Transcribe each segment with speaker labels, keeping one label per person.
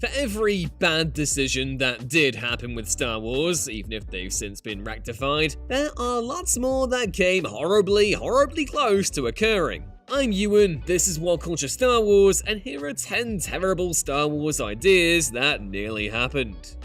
Speaker 1: For every bad decision that did happen with Star Wars, even if they've since been rectified, there are lots more that came horribly close to occurring. I'm Ewan, this is What Culture Star Wars, and here are 10 terrible Star Wars ideas that nearly happened.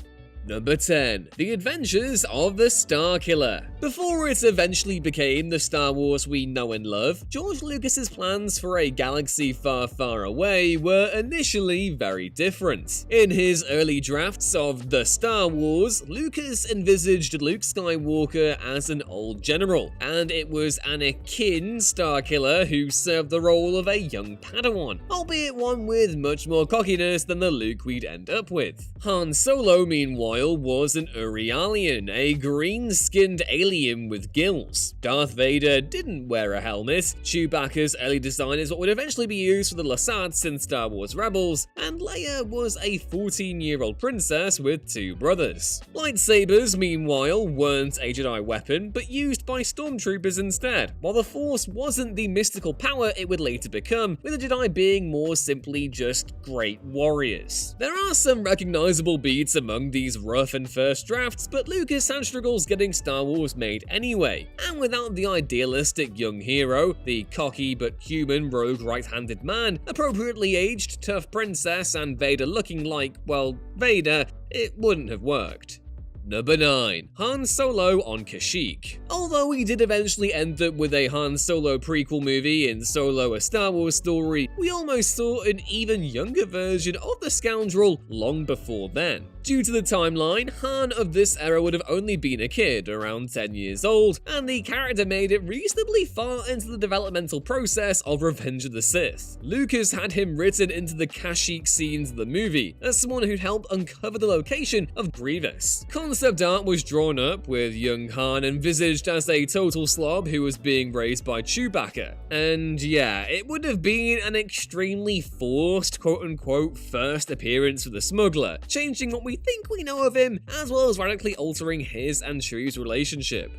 Speaker 1: Number 10. The Adventures of the Starkiller. Before it eventually became the Star Wars we know and love, George Lucas's plans for a galaxy far, far away were initially very different. In his early drafts of The Star Wars, Lucas envisaged Luke Skywalker as an old general, and it was ANAKIN'S Starkiller who served the role of a young Padawan, albeit one with much more cockiness than the Luke we'd end up with. Han Solo, meanwhile, was an Urialian, a green-skinned alien with gills. Darth Vader didn't wear a helmet. Chewbacca's early design is what would eventually be used for the Lasats in Star Wars Rebels, and Leia was a 14-year-old princess with 2 brothers. Lightsabers, meanwhile, weren't a Jedi weapon, but used by stormtroopers instead, while the Force wasn't the mystical power it would later become, with the Jedi being more simply just great warriors. There are some recognizable beats among these rough and first drafts, but Lucas had struggles getting Star Wars made anyway, and without the idealistic young hero, the cocky but human rogue right-handed man, appropriately aged tough princess, and Vader looking like, well, Vader, it wouldn't have worked. Number 9. Han Solo on Kashyyyk. Although we did eventually end up with a Han Solo prequel movie in Solo: A Star Wars Story, we almost saw an even younger version of the scoundrel long before then. Due to the timeline, Han of this era would have only been a kid, around 10 years old, and the character made it reasonably far into the developmental process of Revenge of the Sith. Lucas had him written into the Kashyyyk scenes of the movie, as someone who'd helped uncover the location of Grievous. Concept art was drawn up with young Han envisaged as a total slob who was being raised by Chewbacca. And yeah, it would have been an extremely forced quote-unquote first appearance for the smuggler, changing what we think we know of him, as well as radically altering his and Chew's relationship.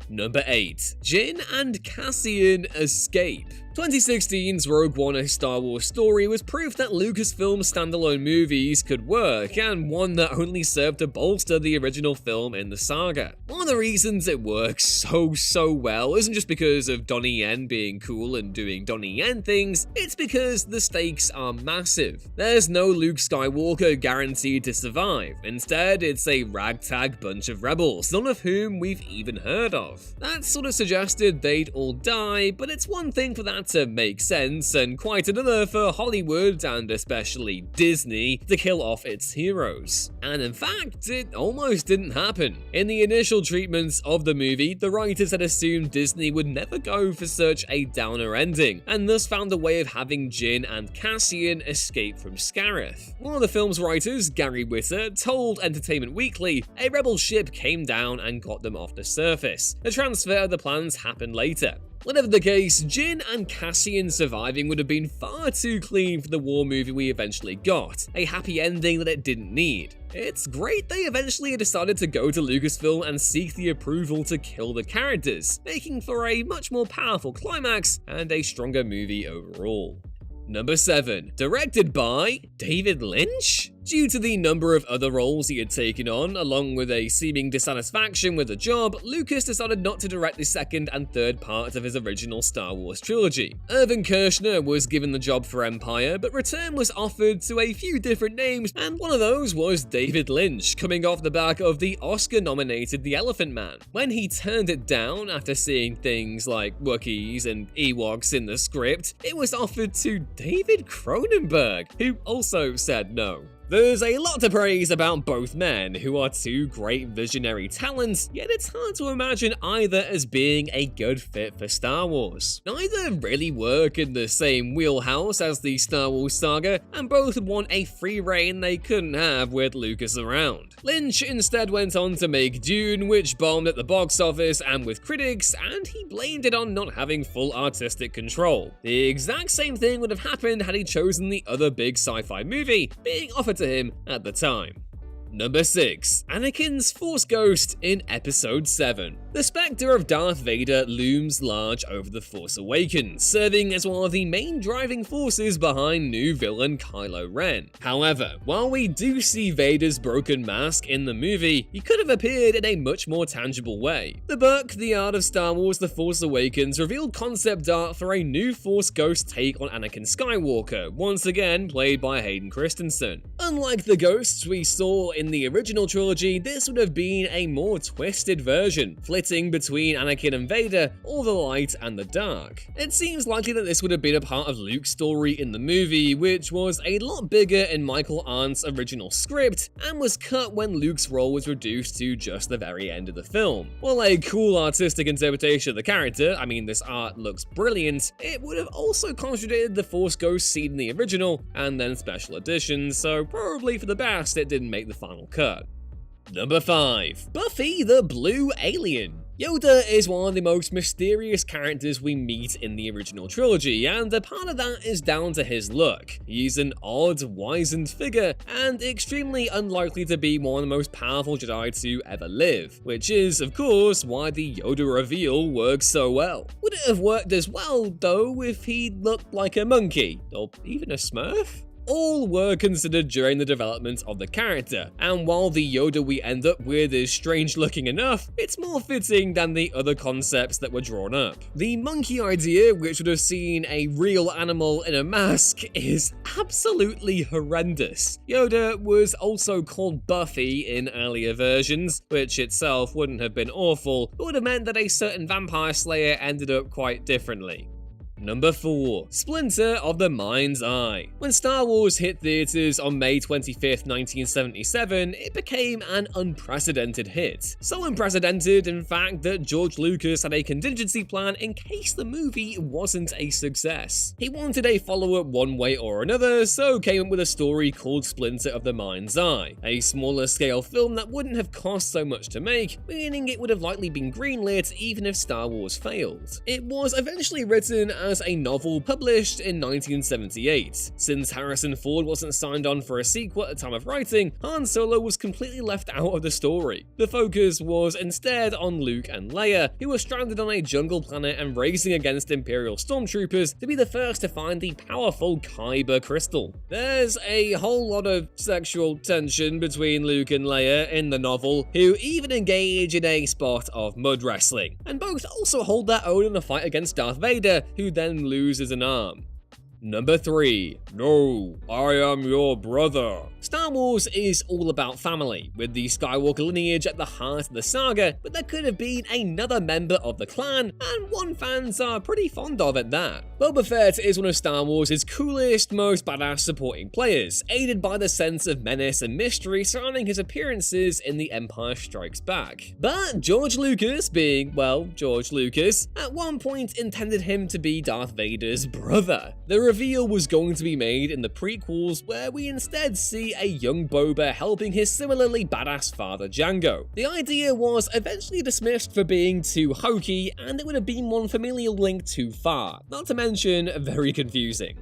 Speaker 1: Number 8. Jyn and Cassian escape. 2016's Rogue One: A Star Wars Story was proof that Lucasfilm standalone movies could work, and one that only served to bolster the original film in the saga. One of the reasons it works so well isn't just because of Donnie Yen being cool and doing Donnie Yen things, it's because the stakes are massive. There's no Luke Skywalker guaranteed to survive. Instead, it's a ragtag bunch of rebels, none of whom we've even heard of. That sort of suggested they'd all die, but it's one thing for that to make sense, and quite another for Hollywood, and especially Disney, to kill off its heroes. And in fact, it almost didn't happen. In the initial treatments of the movie, the writers had assumed Disney would never go for such a downer ending, and thus found a way of having Jyn and Cassian escape from Scarif. One of the film's writers, Gary Whitta, told Entertainment Weekly, a rebel ship came down and got them off the surface. The transfer of the plans happened later. Whatever the case, Jyn and Cassian surviving would have been far too clean for the war movie we eventually got, a happy ending that it didn't need. It's great they eventually decided to go to Lucasfilm and seek the approval to kill the characters, making for a much more powerful climax and a stronger movie overall. Number 7. Directed by David Lynch? Due to the number of other roles he had taken on, along with a seeming dissatisfaction with the job, Lucas decided not to direct the second and third parts of his original Star Wars trilogy. Irvin Kershner was given the job for Empire, but return was offered to a few different names, and one of those was David Lynch, coming off the back of the Oscar-nominated The Elephant Man. When he turned it down after seeing things like Wookiees and Ewoks in the script, it was offered to David Cronenberg, who also said no. There's a lot to praise about both men, who are two great visionary talents, yet it's hard to imagine either as being a good fit for Star Wars. Neither really work in the same wheelhouse as the Star Wars saga, and both want a free reign they couldn't have with Lucas around. Lynch instead went on to make Dune, which bombed at the box office and with critics, and he blamed it on not having full artistic control. The exact same thing would have happened had he chosen the other big sci-fi movie being offered to him at the time. Number 6. Anakin's Force Ghost in Episode 7. The specter of Darth Vader looms large over The Force Awakens, serving as one of the main driving forces behind new villain Kylo Ren. However, while we do see Vader's broken mask in the movie, he could have appeared in a much more tangible way. The book, The Art of Star Wars: The Force Awakens, revealed concept art for a new Force Ghost take on Anakin Skywalker, once again played by Hayden Christensen. Unlike the ghosts we saw in the original trilogy, this would have been a more twisted version, flitting between Anakin and Vader, or the light and the dark. It seems likely that this would have been a part of Luke's story in the movie, which was a lot bigger in Michael Arndt's original script, and was cut when Luke's role was reduced to just the very end of the film. While a cool artistic interpretation of the character, I mean this art looks brilliant, it would have also contradicted the Force Ghost scene in the original, and then special editions, so probably for the best it didn't make the final cut. Number 5. Buffy the Blue Alien. Yoda is one of the most mysterious characters we meet in the original trilogy, and a part of that is down to his look. He's an odd, wizened figure, and extremely unlikely to be one of the most powerful Jedi to ever live, which is, of course, why the Yoda reveal works so well. Would it have worked as well, though, if he looked like a monkey, or even a Smurf? All were considered during the development of the character, and while the Yoda we end up with is strange looking enough, it's more fitting than the other concepts that were drawn up. The monkey idea, which would have seen a real animal in a mask, is absolutely horrendous. Yoda was also called Buffy in earlier versions, which itself wouldn't have been awful, but would have meant that a certain vampire slayer ended up quite differently. Number 4. Splinter of the Mind's Eye. When Star Wars hit theaters on May 25th, 1977, it became an unprecedented hit. So unprecedented, in fact, that George Lucas had a contingency plan in case the movie wasn't a success. He wanted a follow-up one way or another, so came up with a story called Splinter of the Mind's Eye, a smaller scale film that wouldn't have cost so much to make, meaning it would have likely been greenlit even if Star Wars failed. It was eventually written as a novel published in 1978. Since Harrison Ford wasn't signed on for a sequel at the time of writing, Han Solo was completely left out of the story. The focus was instead on Luke and Leia, who were stranded on a jungle planet and racing against Imperial stormtroopers to be the first to find the powerful Kyber crystal. There's a whole lot of sexual tension between Luke and Leia in the novel, who even engage in a spot of mud wrestling, and both also hold their own in a fight against Darth Vader, who then loses an arm. Number 3. No, I am your brother. Star Wars is all about family, with the Skywalker lineage at the heart of the saga, but there could have been another member of the clan, and one fans are pretty fond of at that. BROba Fett is one of Star Wars' coolest, most badass supporting players, aided by the sense of menace and mystery surrounding his appearances in The Empire Strikes Back. But George Lucas, being, well, George Lucas, at one point intended him to be Darth Vader's brother. The reveal was going to be made in the prequels, where we instead see a young Boba helping his similarly badass father Jango. The idea was eventually dismissed for being too hokey, and it would have been one familial link too far, not to mention very confusing.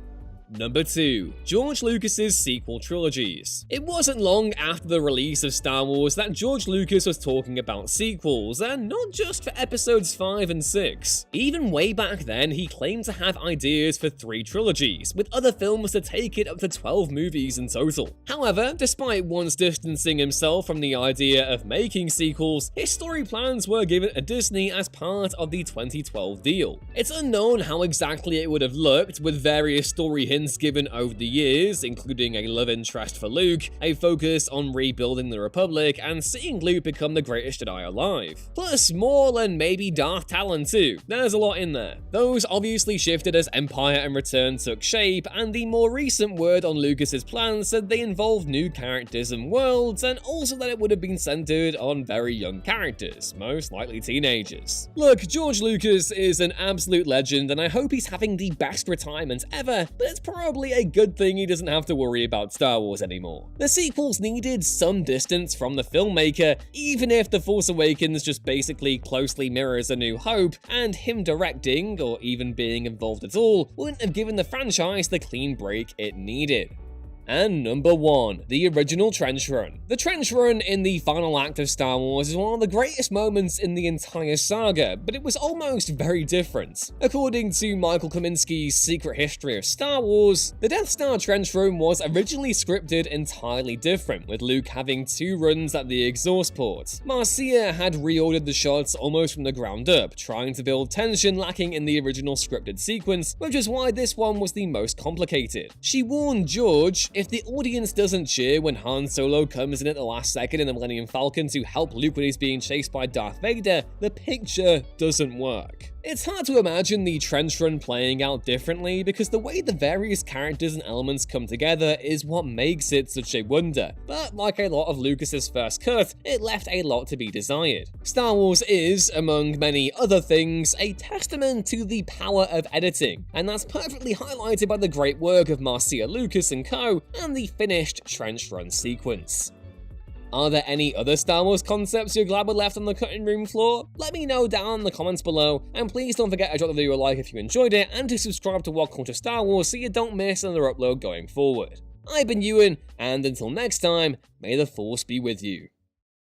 Speaker 1: Number 2. George Lucas's sequel trilogies. It wasn't long after the release of Star Wars that George Lucas was talking about sequels, and not just for episodes 5 and 6. Even way back then, he claimed to have ideas for 3 trilogies, with other films to take it up to 12 movies in total. However, despite once distancing himself from the idea of making sequels, his story plans were given to Disney as part of the 2012 deal. It's unknown how exactly it would have looked, with various story hints given over the years, including a love interest for Luke, a focus on rebuilding the Republic, and seeing Luke become the greatest Jedi alive. Plus Maul and maybe Darth Talon too. There's a lot in there. Those obviously shifted as Empire and Return took shape, and the more recent word on Lucas's plans said they involved new characters and worlds, and also that it would have been centered on very young characters, most likely teenagers. Look, George Lucas is an absolute legend, and I hope he's having the best retirement ever, but it's probably a good thing he doesn't have to worry about Star Wars anymore. The sequels needed some distance from the filmmaker, even if The Force Awakens just basically closely mirrors A New Hope, and him directing, or even being involved at all, wouldn't have given the franchise the clean break it needed. And number 1, the original trench run. The trench run in the final act of Star Wars is one of the greatest moments in the entire saga, but it was almost very different. According to Michael Kaminsky's Secret History of Star Wars, the Death Star trench run was originally scripted entirely different, with Luke having 2 runs at the exhaust port. Marcia had reordered the shots almost from the ground up, trying to build tension lacking in the original scripted sequence, which is why this one was the most complicated. She warned George, if the audience doesn't cheer when Han Solo comes in at the last second in the Millennium Falcon to help Luke when he's being chased by Darth Vader, the picture doesn't work. It's hard to imagine the trench run playing out differently because the way the various characters and elements come together is what makes it such a wonder, but like a lot of Lucas's first cut, it left a lot to be desired. Star Wars is, among many other things, a testament to the power of editing, and that's perfectly highlighted by the great work of Marcia Lucas and co, and the finished trench run sequence. Are there any other Star Wars concepts you're glad were left on the cutting room floor? Let me know down in the comments below, and please don't forget to drop the video a like if you enjoyed it, and to subscribe to What Culture Star Wars so you don't miss another upload going forward. I've been Ewan, and until next time, may the Force be with you.